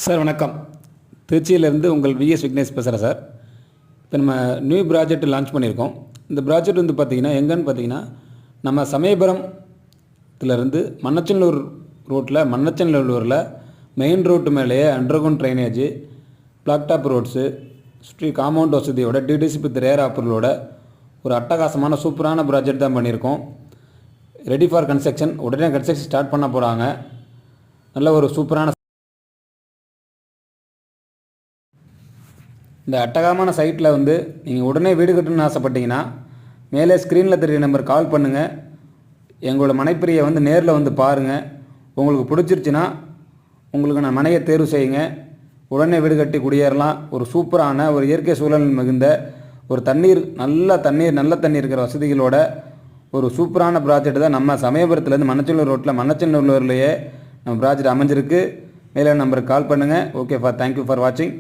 Sir வணக்கம். திருச்சியிலேருந்து உங்கள் விஎஸ் விக்னேஷ் பேசுகிறேன் சார். இப்போ நம்ம நியூ ப்ராஜெக்ட் லான்ச் பண்ணியிருக்கோம். இந்த ப்ராஜெக்ட் வந்து பார்த்திங்கன்னா எங்கேன்னு பார்த்தீங்கன்னா நம்ம சமயபுரத்துலேருந்து மண்ணச்சநல்லூர் ரோட்டில் மண்ணச்சநல்லூரில் மெயின் ரோட்டு மேலேயே underground drainage, black top roads, சுற்றி காம்பவுண்ட் வசதியோட டிடிசிபி ரேர் ஆப்பர்களோட ஒரு அட்டகாசமான சூப்பரான ப்ராஜெக்ட் தான் பண்ணியிருக்கோம். Ready for construction. உடனே கன்ஸ்ட்ரக்ஷன் ஸ்டார்ட் பண்ண போகிறாங்க. நல்ல ஒரு சூப்பரான இந்த அட்டகாமான சைட்டில் வந்து நீங்கள் உடனே வீடு கட்டணும்னு ஆசைப்பட்டீங்கன்னா மேலே ஸ்க்ரீனில் தெரிய நம்பர் கால் பண்ணுங்கள். எங்களோட மனைப்பிரியை வந்து நேரில் வந்து பாருங்கள். உங்களுக்கு பிடிச்சிருச்சுன்னா உங்களுக்கு நான் மனையை தேர்வு செய்யுங்க. உடனே வீடு கட்டி குடியேறலாம். ஒரு சூப்பரான ஒரு இயற்கை சூழல் மிகுந்த ஒரு நல்ல தண்ணீர் இருக்கிற வசதிகளோட ஒரு சூப்பரான ப்ராஜெக்ட் தான் நம்ம சமயபுரத்துலேருந்து மண்ணச்சநல்லூர் ரோட்டில் மண்ணச்சநல்லூர்லேயே நம்ம ப்ராஜெக்ட் அமைஞ்சிருக்கு. மேலே நம்பருக்கு கால் பண்ணுங்கள். ஓகே தேங்க்யூ ஃபார் வாட்சிங்.